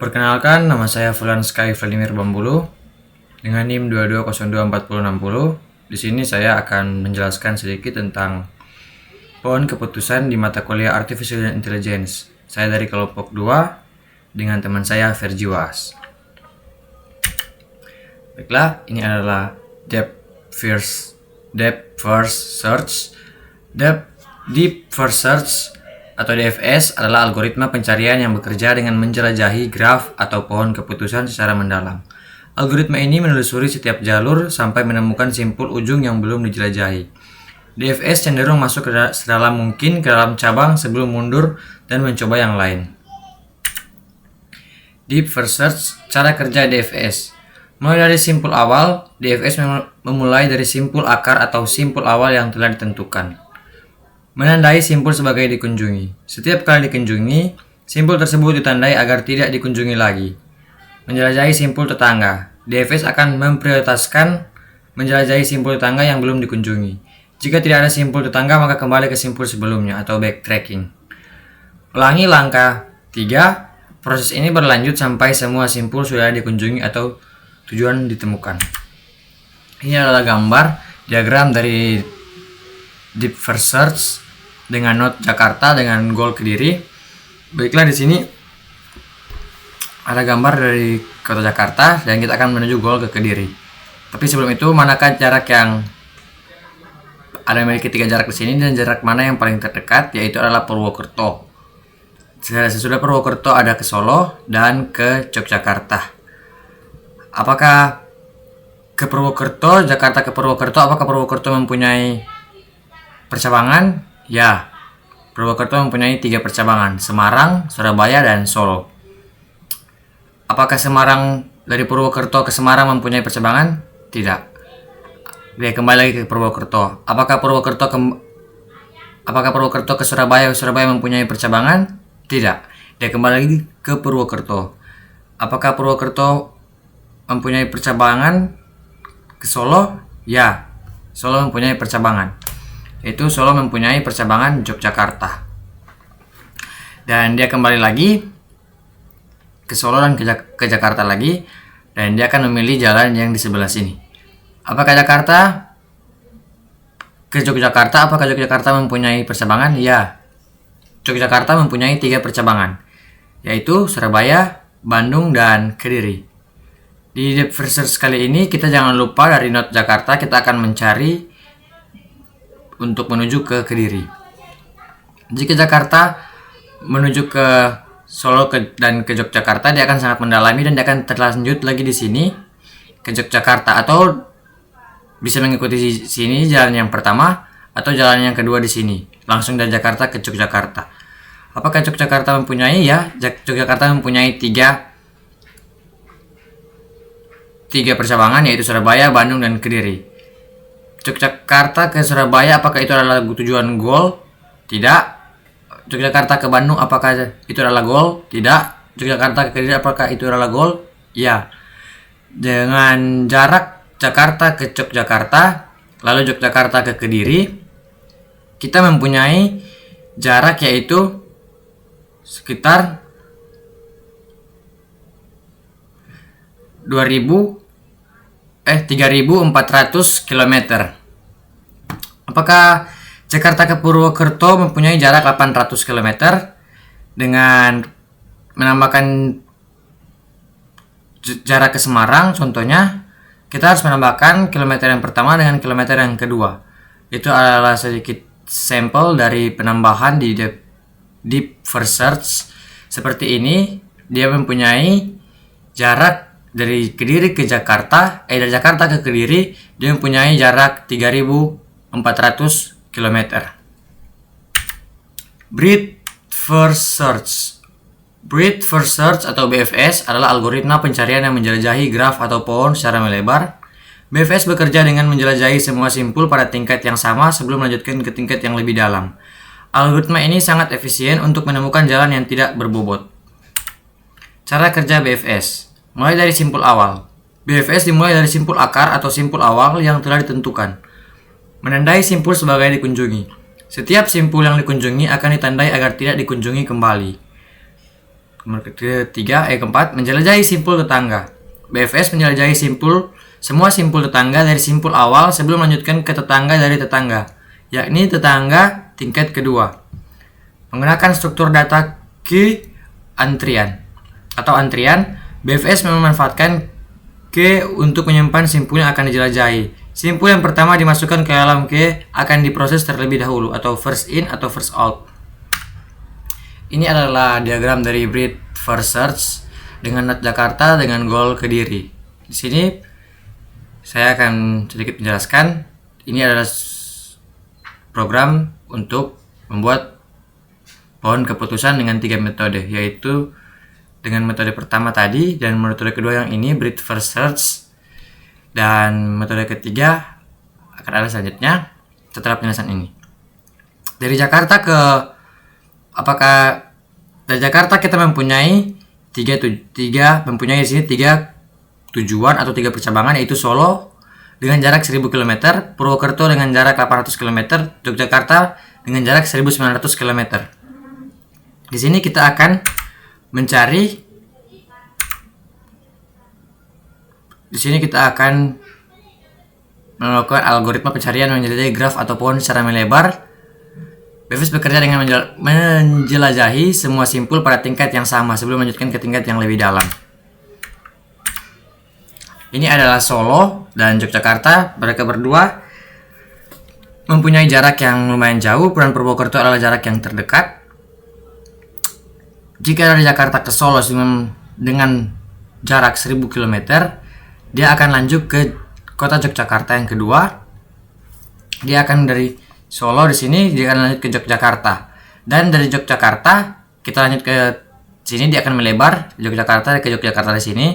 Perkenalkan, nama saya Fulan Sky Vladimir Bambulu dengan NIM 22024060. Di sini saya akan menjelaskan sedikit tentang pohon keputusan di mata kuliah Artificial Intelligence. Saya dari kelompok 2 dengan teman saya Ferji Was. Baiklah, ini adalah Deep First Search. Deep First Search atau DFS adalah algoritma pencarian yang bekerja dengan menjelajahi graf atau pohon keputusan secara mendalam. Algoritma ini menelusuri setiap jalur sampai menemukan simpul ujung yang belum dijelajahi. DFS cenderung masuk sedalam mungkin ke dalam cabang sebelum mundur dan mencoba yang lain. Deep First Search, cara kerja DFS. Mulai dari simpul awal, DFS memulai dari simpul akar atau simpul awal yang telah ditentukan. Menandai simpul sebagai dikunjungi. Setiap kali dikunjungi, simpul tersebut ditandai agar tidak dikunjungi lagi. Menjelajahi simpul tetangga. DFS akan memprioritaskan menjelajahi simpul tetangga yang belum dikunjungi. Jika tidak ada simpul tetangga, maka kembali ke simpul sebelumnya atau backtracking. Ulangi langkah 3. Proses ini berlanjut sampai semua simpul sudah dikunjungi atau tujuan ditemukan. Ini adalah gambar diagram dari Deep First Search dengan node Jakarta dengan goal Kediri. Baiklah, di sini ada gambar dari kota Jakarta dan kita akan menuju goal ke Kediri. Tapi sebelum itu, manakah jarak yang ada memiliki 3 jarak di sini dan jarak mana yang paling terdekat, yaitu adalah Purwokerto. Sesudah Purwokerto ada ke Solo dan ke Yogyakarta. Apakah ke Purwokerto, Jakarta ke Purwokerto, apakah Purwokerto mempunyai percabangan? Ya, Purwokerto mempunyai 3 percabangan, Semarang, Surabaya, dan Solo. Apakah Semarang dari Purwokerto ke Semarang mempunyai percabangan? Tidak. Dia kembali lagi ke Purwokerto. Apakah Purwokerto ke Surabaya mempunyai percabangan? Tidak. Dia kembali lagi ke Purwokerto. Apakah Purwokerto mempunyai percabangan ke Solo? Ya, Solo mempunyai percabangan. Itu Solo mempunyai percabangan Yogyakarta. Dan dia kembali lagi ke Solo dan ke Jakarta lagi, dan dia akan memilih jalan yang di sebelah sini. Apakah Jakarta ke Yogyakarta? Apakah Yogyakarta mempunyai percabangan? Ya, Yogyakarta mempunyai 3 percabangan, yaitu Surabaya, Bandung, dan Kediri. Di Deep First Search kali ini kita jangan lupa dari node Jakarta kita akan mencari untuk menuju ke Kediri. Jika Jakarta menuju ke Solo dan ke Yogyakarta, dia akan sangat mendalami dan dia akan terlanjut lagi di sini ke Yogyakarta, atau bisa mengikuti di sini jalan yang pertama atau jalan yang kedua di sini, langsung dari Jakarta ke Yogyakarta. Apakah Yogyakarta mempunyai? Ya, Yogyakarta mempunyai 3 percabangan, yaitu Surabaya, Bandung, dan Kediri. Yogyakarta ke Surabaya, apakah itu adalah tujuan goal? Tidak. Yogyakarta ke Bandung, apakah itu adalah goal? Tidak. Yogyakarta ke Kediri, apakah itu adalah goal? Ya. Dengan jarak Jakarta ke Yogyakarta, lalu Yogyakarta ke Kediri, kita mempunyai jarak yaitu sekitar 3.400 km. Apakah Jakarta ke Purwokerto mempunyai jarak 800 km? Dengan menambahkan jarak ke Semarang, contohnya, kita harus menambahkan kilometer yang pertama dengan kilometer yang kedua. Itu adalah sedikit sampel dari penambahan di Deep First Search. Seperti ini, dia mempunyai jarak dari Kediri ke Jakarta, dari Jakarta ke Kediri, dia mempunyai jarak 3.400 km. Breadth First Search. Breadth First Search atau BFS adalah algoritma pencarian yang menjelajahi graf atau pohon secara melebar. BFS bekerja dengan menjelajahi semua simpul pada tingkat yang sama sebelum melanjutkan ke tingkat yang lebih dalam. Algoritma ini sangat efisien untuk menemukan jalan yang tidak berbobot. Cara kerja BFS. Mulai dari simpul awal. BFS dimulai dari simpul akar atau simpul awal yang telah ditentukan. Menandai simpul sebagai dikunjungi. Setiap simpul yang dikunjungi akan ditandai agar tidak dikunjungi kembali. Keempat, menjelajahi simpul tetangga. BFS menjelajahi semua simpul tetangga dari simpul awal sebelum melanjutkan ke tetangga dari tetangga, yakni tetangga tingkat kedua. Menggunakan struktur data queue antrian, BFS memanfaatkan queue untuk menyimpan simpul yang akan dijelajahi. Simpul yang pertama dimasukkan ke dalam queue akan diproses terlebih dahulu atau first in atau first out. Ini adalah diagram dari breadth first search dengan NOT Jakarta dengan goal Kediri. Di sini saya akan sedikit menjelaskan. Ini adalah program untuk membuat pohon keputusan dengan 3 metode, yaitu dengan metode pertama tadi dan metode kedua yang ini breadth first search, dan metode ketiga akan ada selanjutnya setelah penjelasan ini. Dari Jakarta kita mempunyai mempunyai di sini 3 tujuan atau 3 percabangan, yaitu Solo dengan jarak 1000 km, Purwokerto dengan jarak 800 km, Yogyakarta dengan jarak 1900 km. Di sini kita akan melakukan algoritma pencarian menjelajahi graf atau pohon secara melebar. BFS bekerja dengan menjelajahi semua simpul pada tingkat yang sama sebelum melanjutkan ke tingkat yang lebih dalam. Ini adalah Solo dan Yogyakarta. Mereka berdua mempunyai jarak yang lumayan jauh, dan Purwokerto adalah jarak yang terdekat. Jika dari Jakarta ke Solo dengan jarak 1000 km, dia akan lanjut ke kota Yogyakarta yang kedua. Dia akan dari Solo di sini dia akan lanjut ke Yogyakarta, dan dari Yogyakarta kita lanjut ke sini, dia akan melebar Yogyakarta ke Yogyakarta di sini.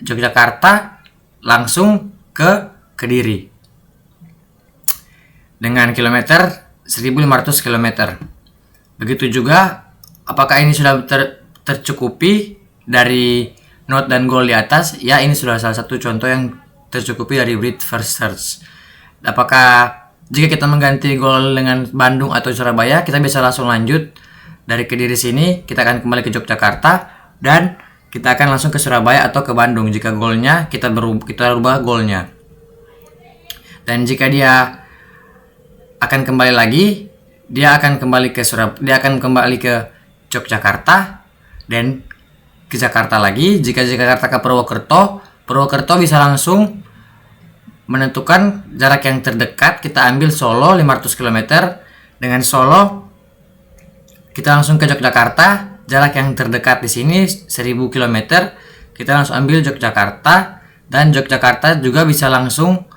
Yogyakarta langsung ke Kediri dengan kilometer 1500 km. Begitu juga, apakah ini sudah tercukupi dari note dan goal di atas? Ya, ini sudah salah satu contoh yang tercukupi dari breadth first search. Apakah jika kita mengganti goal dengan Bandung atau Surabaya, kita bisa langsung lanjut dari Kediri sini, kita akan kembali ke Yogyakarta, dan kita akan langsung ke Surabaya atau ke Bandung jika goalnya kita rubah goalnya. Dan jika dia akan kembali lagi, dia akan kembali ke Yogyakarta dan ke Jakarta lagi. Jika Jakarta ke Purwokerto bisa langsung menentukan jarak yang terdekat. Kita ambil Solo 500 km. Dengan Solo kita langsung ke Yogyakarta. Jarak yang terdekat di sini 1000 km. Kita langsung ambil Yogyakarta, dan Yogyakarta juga bisa langsung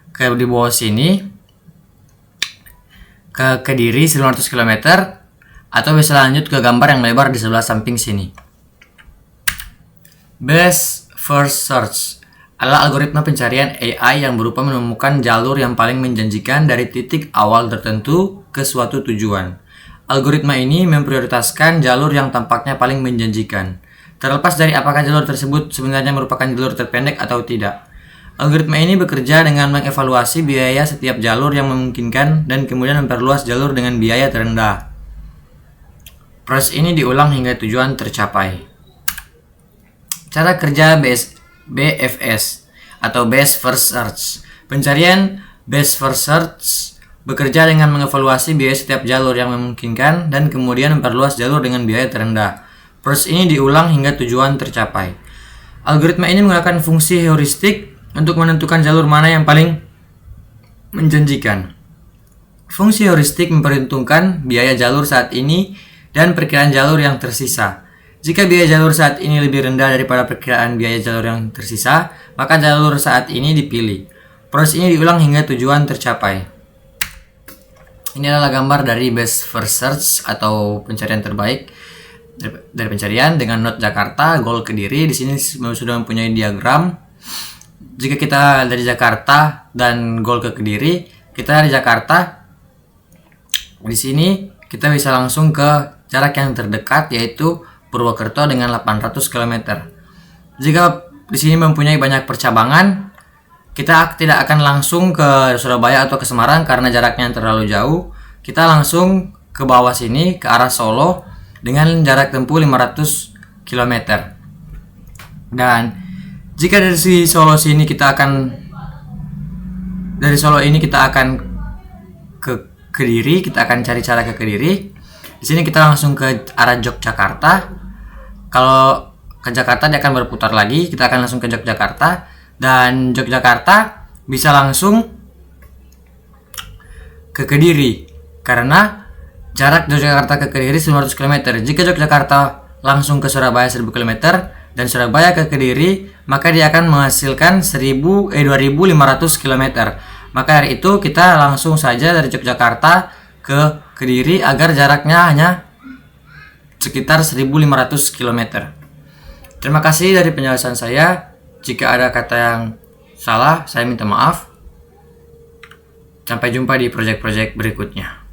ke di bawah sini ke Kediri 900 km, atau bisa lanjut ke gambar yang lebar di sebelah samping sini. Best first search adalah algoritma pencarian AI yang berupa menemukan jalur yang paling menjanjikan dari titik awal tertentu ke suatu tujuan. Algoritma ini memprioritaskan jalur yang tampaknya paling menjanjikan, terlepas dari apakah jalur tersebut sebenarnya merupakan jalur terpendek atau tidak. Algoritma ini bekerja dengan mengevaluasi biaya setiap jalur yang memungkinkan dan kemudian memperluas jalur dengan biaya terendah. Proses ini diulang hingga tujuan tercapai. Cara kerja BFS atau Best First Search. Pencarian Best First Search bekerja dengan mengevaluasi biaya setiap jalur yang memungkinkan dan kemudian memperluas jalur dengan biaya terendah. Proses ini diulang hingga tujuan tercapai. Algoritma ini menggunakan fungsi heuristik untuk menentukan jalur mana yang paling menjanjikan. Fungsi heuristik memperhitungkan biaya jalur saat ini dan perkiraan jalur yang tersisa. Jika biaya jalur saat ini lebih rendah daripada perkiraan biaya jalur yang tersisa, maka jalur saat ini dipilih. Proses ini diulang hingga tujuan tercapai. Ini adalah gambar dari Best First Search atau pencarian terbaik dari pencarian dengan NOT Jakarta, goal Kediri. Di sini sudah mempunyai diagram. Jika kita dari Jakarta dan goal ke Kediri, kita dari Jakarta. Di sini kita bisa langsung ke jarak yang terdekat, yaitu Purwokerto dengan 800 km. Jika di sini mempunyai banyak percabangan, kita tidak akan langsung ke Surabaya atau ke Semarang karena jaraknya terlalu jauh. Kita langsung ke bawah sini ke arah Solo dengan jarak tempuh 500 km. Dan jika dari Solo ini kita akan ke Kediri, kita akan cari cara ke Kediri. Di sini kita langsung ke arah Yogyakarta. Kalau ke Jakarta dia akan berputar lagi, kita akan langsung ke Yogyakarta, dan Yogyakarta bisa langsung ke Kediri karena jarak Yogyakarta ke Kediri 900 km. Jika Yogyakarta langsung ke Surabaya 1000 km dan Surabaya ke Kediri, maka dia akan menghasilkan 2500 km. Maka dari itu kita langsung saja dari Yogyakarta ke Kediri agar jaraknya hanya sekitar 1500 km. Terima kasih dari penjelasan saya. Jika ada kata yang salah, saya minta maaf. Sampai jumpa di proyek-proyek berikutnya.